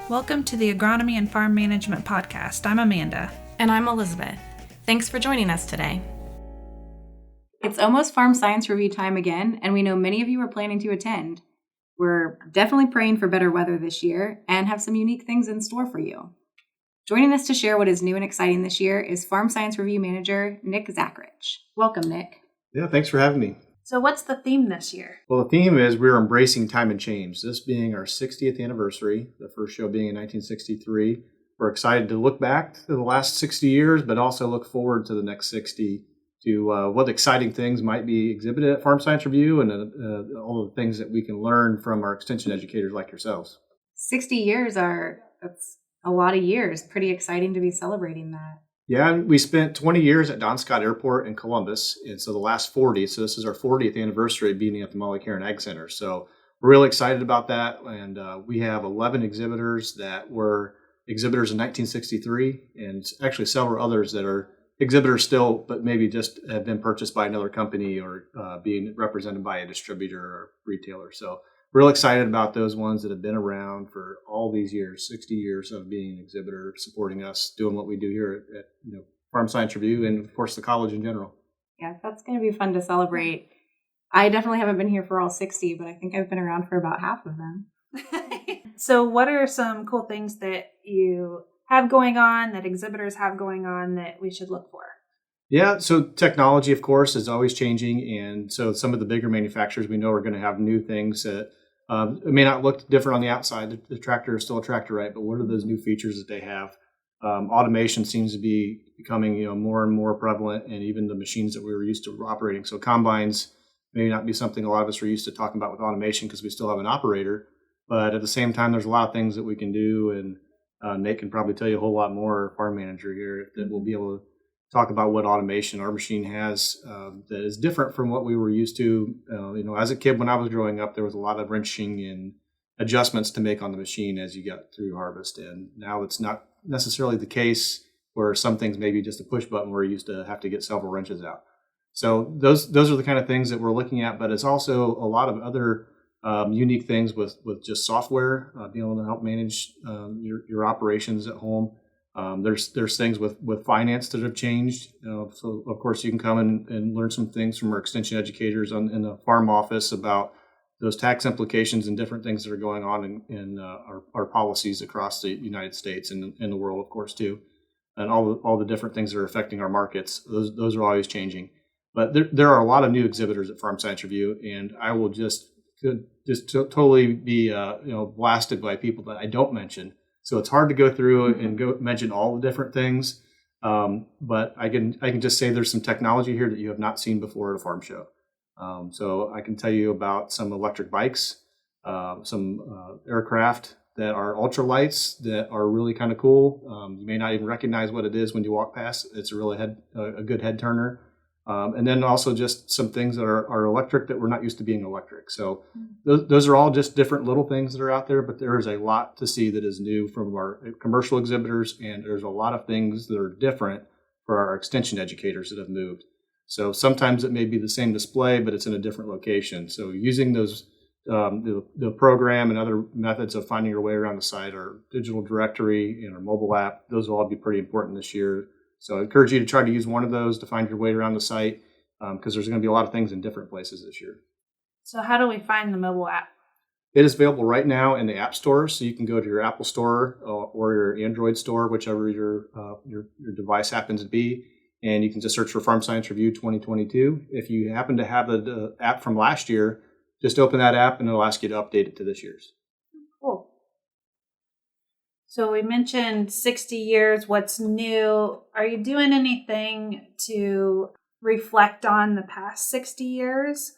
Welcome to the Agronomy and Farm Management Podcast. I'm Amanda. And I'm Elizabeth. Thanks for joining us today. It's almost Farm Science Review time again, and we know many of you are planning to attend. We're definitely praying for better weather this year and have some unique things in store for you. Joining us to share what is new and exciting this year is Farm Science Review Manager Nick Zachrich. Welcome, Nick. Yeah, thanks for having me. So what's the theme this year? Well, the theme is we're embracing time and change. This being our 60th anniversary, the first show being in 1963. We're excited to look back to the last 60 years, but also look forward to the next 60 to what exciting things might be exhibited at Farm Science Review and all the things that we can learn from our extension educators like yourselves. 60 years that's a lot of years. Pretty exciting to be celebrating that. Yeah, we spent 20 years at Don Scott Airport in Columbus, and so the last 40, so this is our 40th anniversary of being at the Caren Ag Center. So we're really excited about that, and we have 11 exhibitors that were exhibitors in 1963, and actually several others that are exhibitors still, but maybe just have been purchased by another company or being represented by a distributor or retailer. So real excited about those ones that have been around for all these years, 60 years of being an exhibitor, supporting us, doing what we do here at Farm Science Review and, of course, the college in general. Yeah, that's going to be fun to celebrate. I definitely haven't been here for all 60, but I think I've been around for about half of them. So what are some cool things that you have going on, that exhibitors have going on that we should look for? Yeah, so technology, of course, is always changing. And so some of the bigger manufacturers we know are going to have new things that it may not look different on the outside. The tractor is still a tractor, right? But what are those new features that they have? Automation seems to be becoming more and more prevalent, and even the machines that we were used to operating. So combines may not be something a lot of us are used to talking about with automation because we still have an operator. But at the same time, there's a lot of things that we can do, and Nate can probably tell you a whole lot more, farm manager here, that will be able to talk about what automation our machine has that is different from what we were used to. As a kid, when I was growing up, there was a lot of wrenching and adjustments to make on the machine as you got through harvest. And now it's not necessarily the case, where some things maybe just a push button where you used to have to get several wrenches out. So those are the kind of things that we're looking at, but it's also a lot of other unique things with just software, being able to help manage your operations at home. There's things with finance that have changed. So of course you can come and learn some things from our extension educators in the farm office about those tax implications and different things that are going on in our policies across the United States and in the world, of course, too, and all the different things that are affecting our markets. Those are always changing. But there are a lot of new exhibitors at Farm Science Review, and I will totally be blasted by people that I don't mention. So it's hard to go through and mention all the different things, but I can just say there's some technology here that you have not seen before at a farm show. So I can tell you about some electric bikes, some aircraft that are ultralights that are really kind of cool. You may not even recognize what it is when you walk past. It's a good head turner. And then also just some things that are electric that we're not used to being electric. So those are all just different little things that are out there, but there is a lot to see that is new from our commercial exhibitors, and there's a lot of things that are different for our extension educators that have moved. So sometimes it may be the same display, but it's in a different location. So using those, the program and other methods of finding your way around the site, our digital directory and our mobile app, those will all be pretty important this year. So I encourage you to try to use one of those to find your way around the site, because there's going to be a lot of things in different places this year. So how do we find the mobile app? It is available right now in the App Store, so you can go to your Apple Store or your Android store, whichever your device happens to be, and you can just search for Farm Science Review 2022. If you happen to have the app from last year, just open that app and it'll ask you to update it to this year's. Cool. So we mentioned 60 years, what's new. Are you doing anything to reflect on the past 60 years?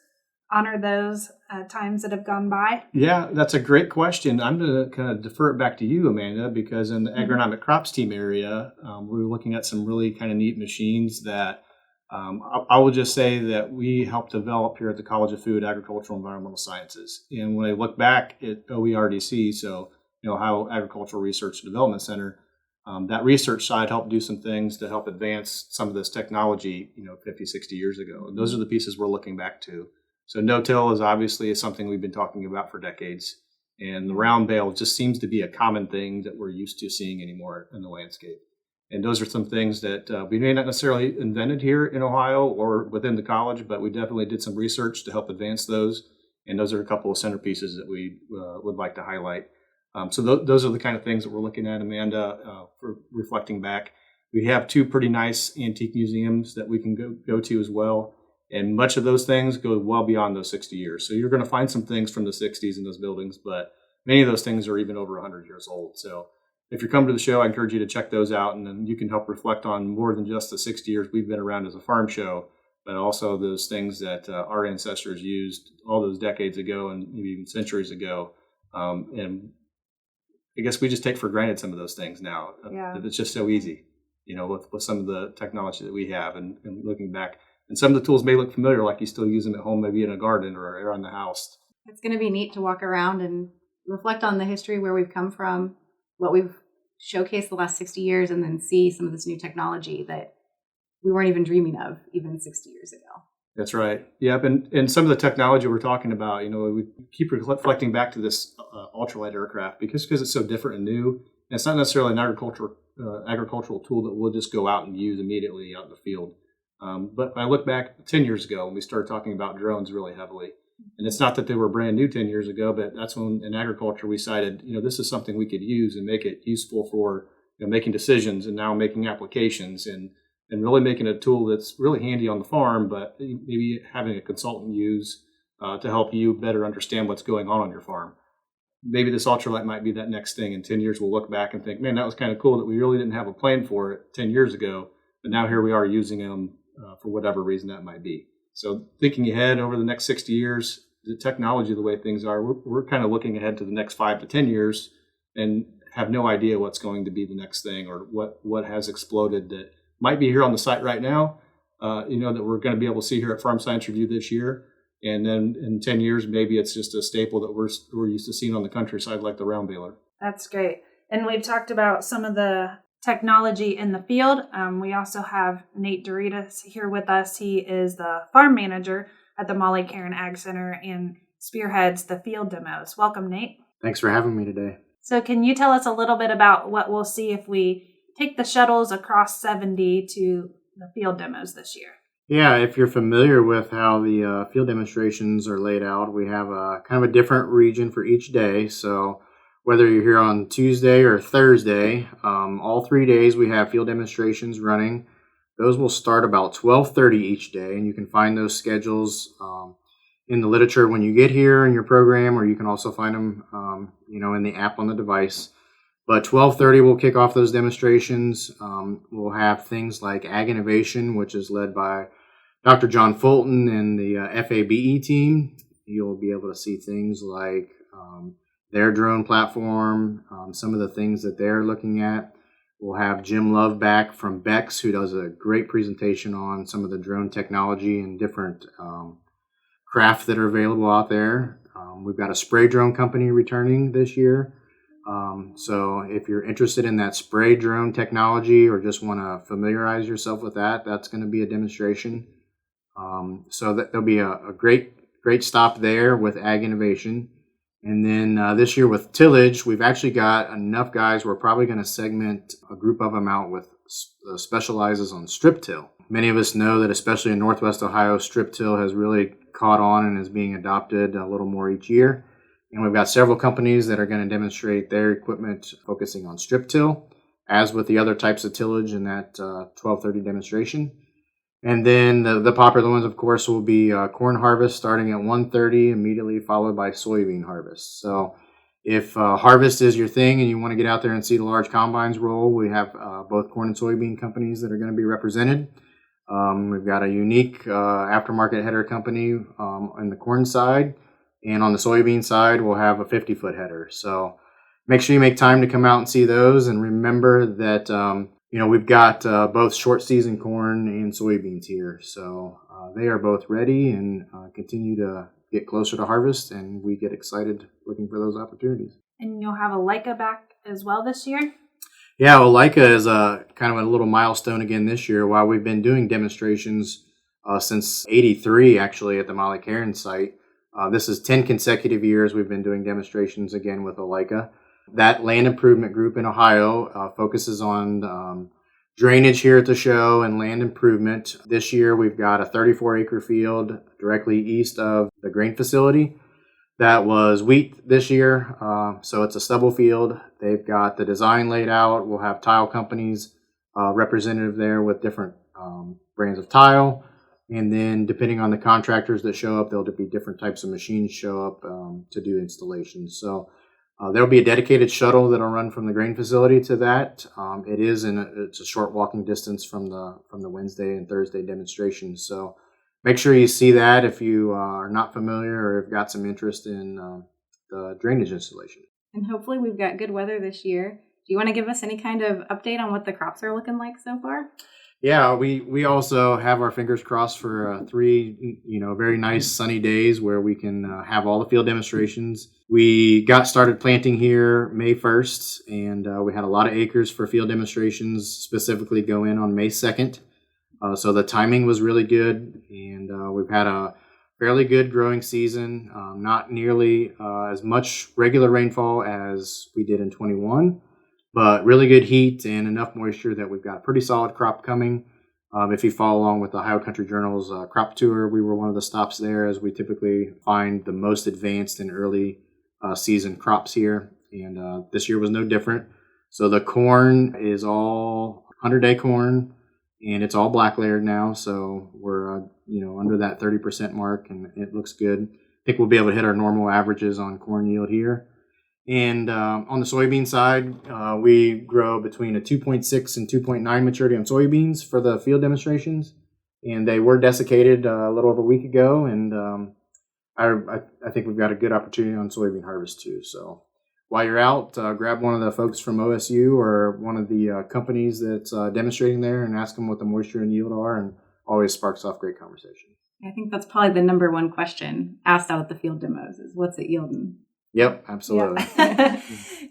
Honor those times that have gone by? Yeah, that's a great question. I'm going to kind of defer it back to you, Amanda, because in the agronomic crops team area, we were looking at some really kind of neat machines that I will just say that we helped develop here at the College of Food, Agricultural, and Environmental Sciences. And when I look back at OERDC, so Ohio Agricultural Research and Development Center, that research side helped do some things to help advance some of this technology, 50, 60 years ago. And those are the pieces we're looking back to. So no-till is obviously something we've been talking about for decades. And the round bale just seems to be a common thing that we're used to seeing anymore in the landscape. And those are some things that we may not necessarily invented here in Ohio or within the college, but we definitely did some research to help advance those. And those are a couple of centerpieces that we would like to highlight. So those are the kind of things that we're looking at, Amanda, for reflecting back. We have 2 pretty nice antique museums that we can go to as well. And much of those things go well beyond those 60 years. So you're going to find some things from the 60s in those buildings, but many of those things are even over 100 years old. So if you're coming to the show, I encourage you to check those out, and then you can help reflect on more than just the 60 years we've been around as a farm show, but also those things that our ancestors used all those decades ago and maybe even centuries ago. And I guess we just take for granted some of those things now. Yeah. It's just so easy, with some of the technology that we have and looking back. And some of the tools may look familiar, like you still use them at home, maybe in a garden or around the house. It's going to be neat to walk around and reflect on the history, where we've come from, what we've showcased the last 60 years, and then see some of this new technology that we weren't even dreaming of even 60 years ago. That's right. Yep. And some of the technology we're talking about, we keep reflecting back to this ultralight aircraft because it's so different and new. And it's not necessarily an agricultural tool that we'll just go out and use immediately out in the field. But I look back 10 years ago when we started talking about drones really heavily. And it's not that they were brand new 10 years ago, but that's when in agriculture we decided, this is something we could use and make it useful for making decisions and now making applications and really making a tool that's really handy on the farm, but maybe having a consultant use to help you better understand what's going on your farm. Maybe this ultralight might be that next thing. In 10 years, we'll look back and think, man, that was kind of cool that we really didn't have a plan for it 10 years ago, but now here we are using them for whatever reason that might be. So thinking ahead over the next 60 years, the technology, the way things are, we're kind of looking ahead to the next 5 to 10 years and have no idea what's going to be the next thing or what has exploded that might be here on the site right now, that we're going to be able to see here at Farm Science Review this year. And then in 10 years, maybe it's just a staple that we're used to seeing on the countryside, like the round baler. That's great. And we've talked about some of the technology in the field. We also have Nate Douridas here with us. He is the farm manager at the Molly Caren Ag Center and spearheads the field demos. Welcome, Nate. Thanks for having me today. So can you tell us a little bit about what we'll see if we take the shuttles across 70 to the field demos this year? Yeah, if you're familiar with how the field demonstrations are laid out, we have a kind of a different region for each day. So whether you're here on Tuesday or Thursday, all 3 days we have field demonstrations running. Those will start about 12:30 each day, and you can find those schedules in the literature when you get here in your program, or you can also find them, in the app on the device. But 12:30 we'll kick off those demonstrations. We'll have things like Ag Innovation, which is led by Dr. John Fulton and the FABE team. You'll be able to see things like their drone platform, some of the things that they're looking at. We'll have Jim Love back from Bex, who does a great presentation on some of the drone technology and different craft that are available out there. We've got a spray drone company returning this year. So if you're interested in that spray drone technology or just want to familiarize yourself with that, that's going to be a demonstration. So there'll be a great stop there with Ag Innovation. And then this year with tillage, we've actually got enough guys. We're probably going to segment a group of them out with specializes on strip till. Many of us know that especially in Northwest Ohio, strip till has really caught on and is being adopted a little more each year. And we've got several companies that are going to demonstrate their equipment focusing on strip till, as with the other types of tillage in that 12:30 demonstration. And then the popular ones, of course, will be corn harvest starting at 1:30, immediately followed by soybean harvest. So if harvest is your thing and you want to get out there and see the large combines roll, we have both corn and soybean companies that are going to be represented. We've got a unique aftermarket header company on the corn side. And on the soybean side, we'll have a 50-foot header. So make sure you make time to come out and see those. And remember that, we've got both short season corn and soybeans here. So they are both ready and continue to get closer to harvest. And we get excited looking for those opportunities. And you'll have a Leica back as well this year? Yeah, well, Leica is kind of a little milestone again this year. While we've been doing demonstrations since '83, actually, at the Molly Caren site, This is 10 consecutive years we've been doing demonstrations again with Leica. That land improvement group in Ohio focuses on drainage here at the show and land improvement. This year we've got a 34-acre field directly east of the grain facility. That was wheat this year, so it's a stubble field. They've got the design laid out. We'll have tile companies representative there with different brands of tile. And then depending on the contractors that show up, there'll be different types of machines show up to do installations. So there'll be a dedicated shuttle that'll run from the grain facility to that. It's a short walking distance from the Wednesday and Thursday demonstrations. So make sure you see that if you are not familiar or have got some interest in the drainage installation. And hopefully we've got good weather this year. Do you want to give us any kind of update on what the crops are looking like so far? Yeah, we also have our fingers crossed for 3 very nice sunny days where we can have all the field demonstrations. We got started planting here May 1st, and we had a lot of acres for field demonstrations specifically go in on May 2nd. So the timing was really good, and we've had a fairly good growing season. Not nearly as much regular rainfall as we did in 21, but really good heat and enough moisture that we've got a pretty solid crop coming. If you follow along with the Ohio Country Journal's crop tour, we were one of the stops there as we typically find the most advanced and early season crops here. And this year was no different. So the corn is all 100-day corn, and it's all black layered now. So we're under that 30% mark, and it looks good. I think we'll be able to hit our normal averages on corn yield here. And on the soybean side, we grow between a 2.6 and 2.9 maturity on soybeans for the field demonstrations. And they were desiccated a little over a week ago. And I think we've got a good opportunity on soybean harvest too. So while you're out, grab one of the folks from OSU or one of the companies that's demonstrating there and ask them what the moisture and yield are, and always sparks off great conversation. I think that's probably the number one question asked out at the field demos is what's it yielding? Yep, absolutely.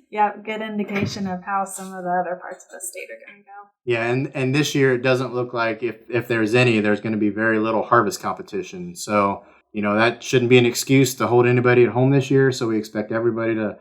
Yeah, good indication of how some of the other parts of the state are going to go. Yeah, and this year it doesn't look like if there's going to be very little harvest competition. So, that shouldn't be an excuse to hold anybody at home this year. So we expect everybody to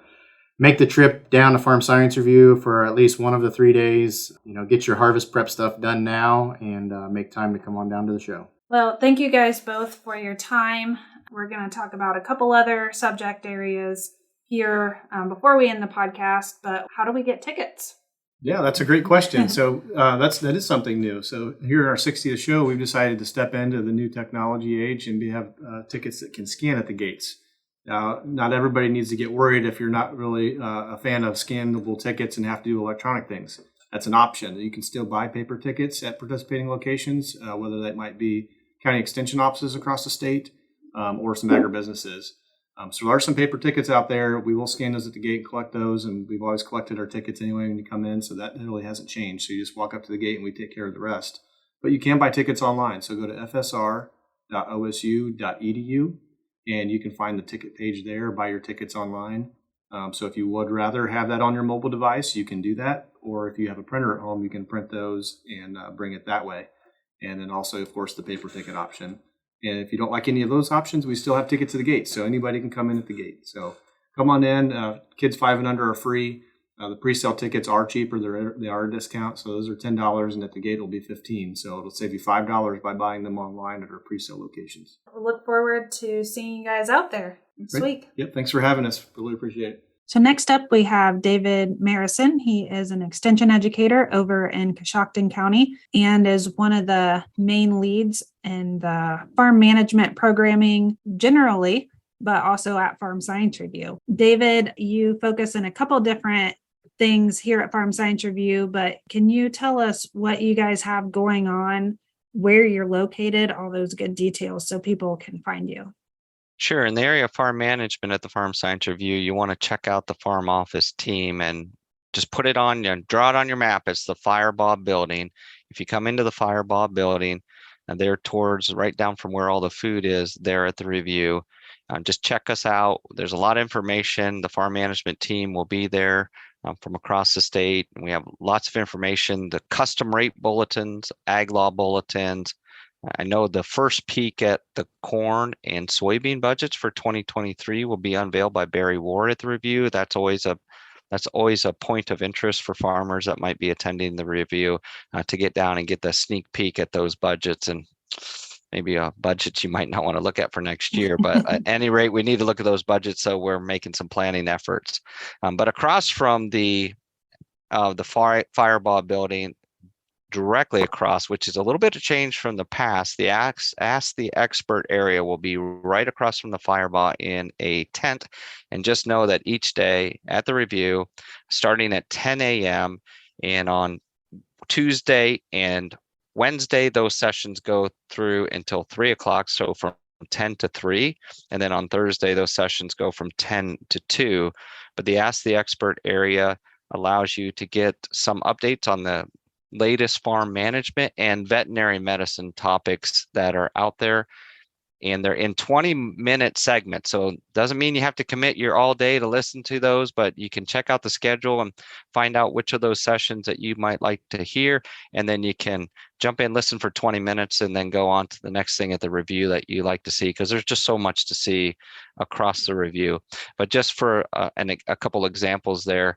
make the trip down to Farm Science Review for at least one of the 3 days. Get your harvest prep stuff done now and make time to come on down to the show. Well, thank you guys both for your time. We're going to talk about a couple other subject areas here before we end the podcast, but how do we get tickets? Yeah, that's a great question. So that is something new. So here at our 60th show, we've decided to step into the new technology age and we have tickets that can scan at the gates. Now, not everybody needs to get worried if you're not really a fan of scannable tickets and have to do electronic things. That's an option. You can still buy paper tickets at participating locations, whether that might be county extension offices across the state or some agribusinesses. So there are some paper tickets out there. We will scan those at the gate and collect those, and we've always collected our tickets anyway when you come in, so that really hasn't changed. So you just walk up to the gate and we take care of the rest. But you can buy tickets online. So go to fsr.osu.edu, and you can find the ticket page there, buy your tickets online. So if you would rather have that on your mobile device, you can do that. Or if you have a printer at home, you can print those and bring it that way. And then also, of course, the paper ticket option. And if you don't like any of those options, we still have tickets to the gate. So anybody can come in at the gate. So come on in. Kids 5 and under are free. The pre-sale tickets are cheaper. They are a discount. So those are $10, and at the gate it'll be $15. So it'll save you $5 by buying them online at our pre-sale locations. We'll look forward to seeing you guys out there next week. Yep. Thanks for having us. Really appreciate it. So next up, we have David Marrison. He is an extension educator over in Coshocton County and is one of the main leads in the farm management programming generally, but also at Farm Science Review. David, you focus on a couple different things here at Farm Science Review, but can you tell us what you guys have going on, where you're located, all those good details so people can find you? Sure. In the area of farm management at the Farm Science Review, you want to check out the farm office team and just put it on, draw it on your map. It's the Fireball building. If you come into the Fireball building, and they're towards right down from where all the food is there at the review, just check us out. There's a lot of information. The farm management team will be there from across the state. And we have lots of information, the custom rate bulletins, ag law bulletins, I know the first peek at the corn and soybean budgets for 2023 will be unveiled by Barry Ward at the review. That's always a point of interest for farmers that might be attending the review, to get down and get the sneak peek at those budgets, and maybe budgets you might not want to look at for next year. But at any rate, we need to look at those budgets, so we're making some planning efforts. But across from the Fireball building, directly across, which is a little bit of change from the past, the Ask the Expert area will be right across from the Fireball in a tent. And just know that each day at the review, starting at 10 a.m. and on Tuesday and Wednesday, those sessions go through until 3 o'clock. So from 10 to 3. And then on Thursday, those sessions go from 10 to 2. But the Ask the Expert area allows you to get some updates on the latest farm management and veterinary medicine topics that are out there. And they're in 20-minute segments. So it doesn't mean you have to commit your all day to listen to those, but you can check out the schedule and find out which of those sessions that you might like to hear. And then you can jump in, listen for 20 minutes, and then go on to the next thing at the review that you like to see, because there's just so much to see across the review. But just for a couple examples there,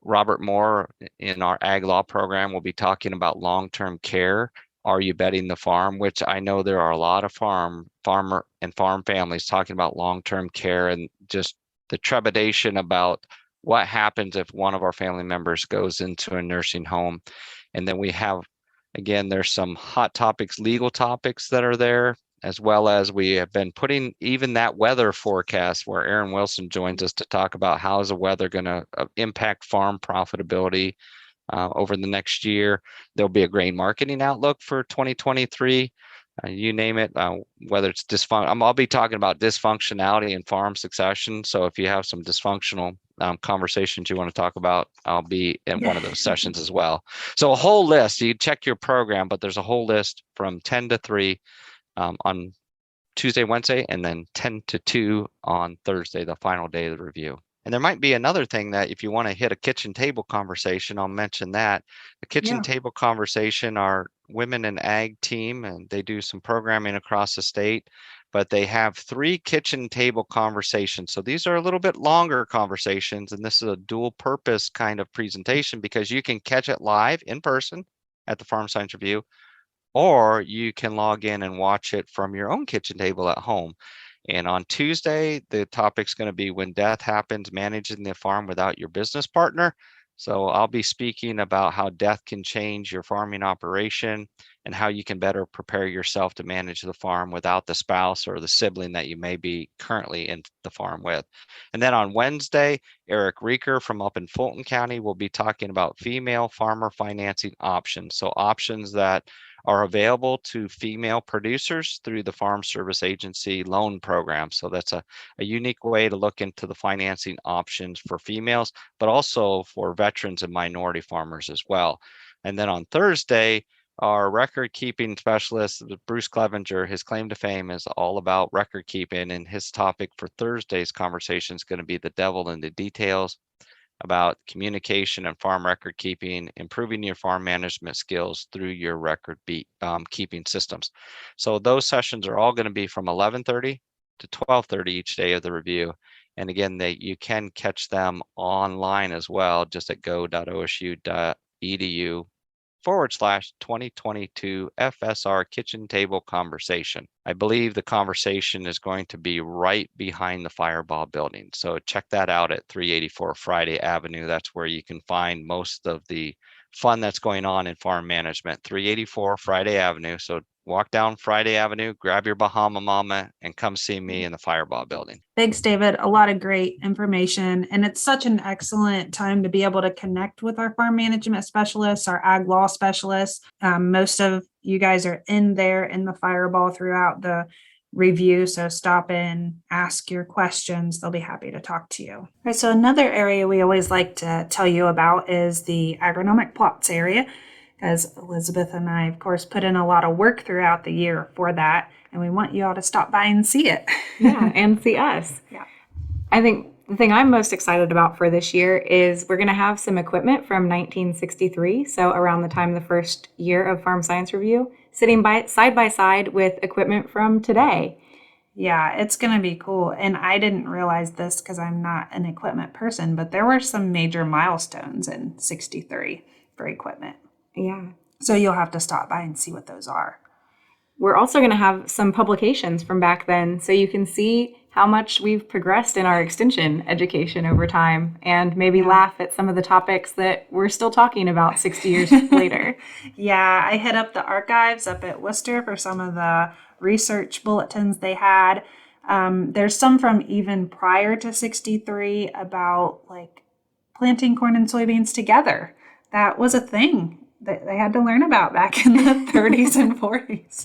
Robert Moore in our ag law program will be talking about long-term care. Are you betting the farm? Which I know there are a lot of farmer and farm families talking about long-term care and just the trepidation about what happens if one of our family members goes into a nursing home. And then we have, again, there's some hot topics, legal topics that are there, as well as we have been putting even that weather forecast where Aaron Wilson joins us to talk about how is the weather going to impact farm profitability over the next year. There'll be a grain marketing outlook for 2023. You name it, whether it's I'll be talking about dysfunctionality in farm succession. So if you have some dysfunctional conversations you want to talk about, I'll be in one of those sessions as well. So a whole list. You check your program, but there's a whole list from 10 to 3 on Tuesday, Wednesday, and then 10 to 2 on Thursday, the final day of the review. And there might be another thing that if you want to hit a kitchen table conversation, I'll mention that. The kitchen table conversation, our women in ag team, and they do some programming across the state, but they have 3 kitchen table conversations. So these are a little bit longer conversations, and this is a dual purpose kind of presentation because you can catch it live in person at the Farm Science Review, or you can log in and watch it from your own kitchen table at home. And on Tuesday, the topic's going to be when death happens, managing the farm without your business partner. So I'll be speaking about how death can change your farming operation and how you can better prepare yourself to manage the farm without the spouse or the sibling that you may be currently in the farm with. And then on Wednesday, Eric Rieker from up in Fulton County will be talking about female farmer financing options. So options that are available to female producers through the Farm Service Agency loan program. So that's a unique way to look into the financing options for females, but also for veterans and minority farmers as well. And then on Thursday, our record keeping specialist, Bruce Clevenger, his claim to fame is all about record keeping. And his topic for Thursday's conversation is going to be the devil in the details, about communication and farm record keeping, improving your farm management skills through your record keeping systems. So those sessions are all going to be from 11:30 to 12:30 each day of the review. And again, you can catch them online as well, just at go.osu.edu/2022 FSR Kitchen Table Conversation. I believe the conversation is going to be right behind the Fireball building. So check that out at 384 Friday Avenue. That's where you can find most of the fun that's going on in farm management, 384 Friday Avenue. So walk down Friday Avenue, grab your Bahama Mama, and come see me in the Fireball building. Thanks, David. A lot of great information. And it's such an excellent time to be able to connect with our farm management specialists, our ag law specialists. Most of you guys are in there in the Fireball throughout the review. So stop in, ask your questions. They'll be happy to talk to you. All right, so another area we always like to tell you about is the agronomic plots area, as Elizabeth and I, of course, put in a lot of work throughout the year for that. And we want you all to stop by and see it. Yeah, and see us. Yeah. I think the thing I'm most excited about for this year is we're going to have some equipment from 1963. So around the time of the first year of Farm Science Review, sitting side by side with equipment from today. Yeah, it's going to be cool. And I didn't realize this because I'm not an equipment person, but there were some major milestones in 63 for equipment. Yeah. So you'll have to stop by and see what those are. We're also going to have some publications from back then, so you can see how much we've progressed in our extension education over time, and maybe laugh at some of the topics that we're still talking about 60 years later. Yeah, I hit up the archives up at Worcester for some of the research bulletins they had. There's some from even prior to 63 about like planting corn and soybeans together. That was a thing that they had to learn about back in the 30s and 40s.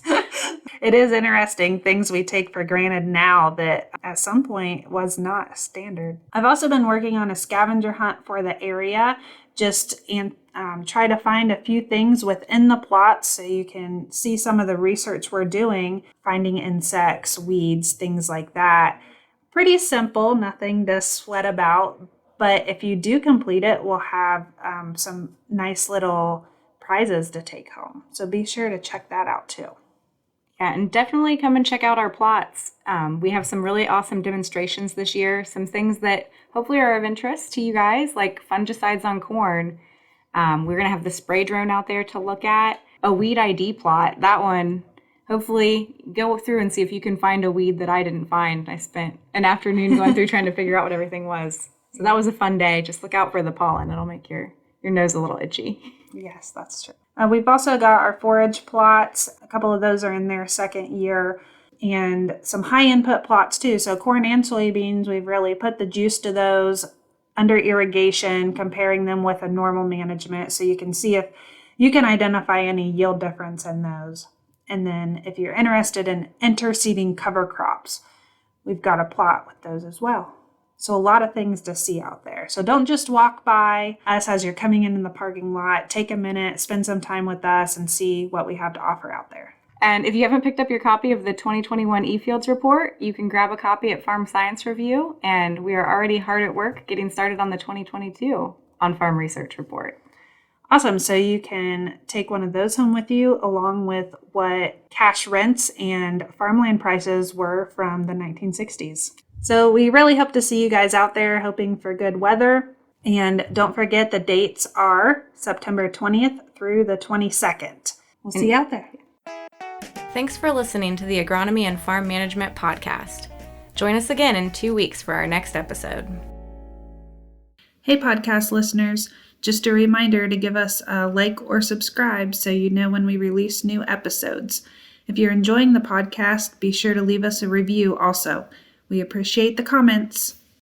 It is interesting, things we take for granted now that at some point was not standard. I've also been working on a scavenger hunt for the area, try to find a few things within the plots so you can see some of the research we're doing, finding insects, weeds, things like that. Pretty simple, nothing to sweat about, but if you do complete it, we'll have some nice little prizes to take home. So be sure to check that out too. Yeah, and definitely come and check out our plots. We have some really awesome demonstrations this year, some things that hopefully are of interest to you guys, like fungicides on corn. We're going to have the spray drone out there to look at. A weed ID plot, that one, hopefully go through and see if you can find a weed that I didn't find. I spent an afternoon going through trying to figure out what everything was. So that was a fun day. Just look out for the pollen. It'll make your nose a little itchy. Yes, that's true. We've also got our forage plots. A couple of those are in their second year, and some high input plots too. So corn and soybeans, we've really put the juice to those under irrigation, comparing them with a normal management. So you can see if you can identify any yield difference in those. And then if you're interested in interseeding cover crops, we've got a plot with those as well. So a lot of things to see out there. So don't just walk by us as you're coming in the parking lot. Take a minute, spend some time with us, and see what we have to offer out there. And if you haven't picked up your copy of the 2021 eFields report, you can grab a copy at Farm Science Review. And we are already hard at work getting started on the 2022 on-farm research report. Awesome. So you can take one of those home with you, along with what cash rents and farmland prices were from the 1960s. So we really hope to see you guys out there, hoping for good weather. And don't forget the dates are September 20th through the 22nd. We'll see you out there. Thanks for listening to the Agronomy and Farm Management Podcast. Join us again in 2 weeks for our next episode. Hey, podcast listeners. Just a reminder to give us a like or subscribe so you know when we release new episodes. If you're enjoying the podcast, be sure to leave us a review also. We appreciate the comments.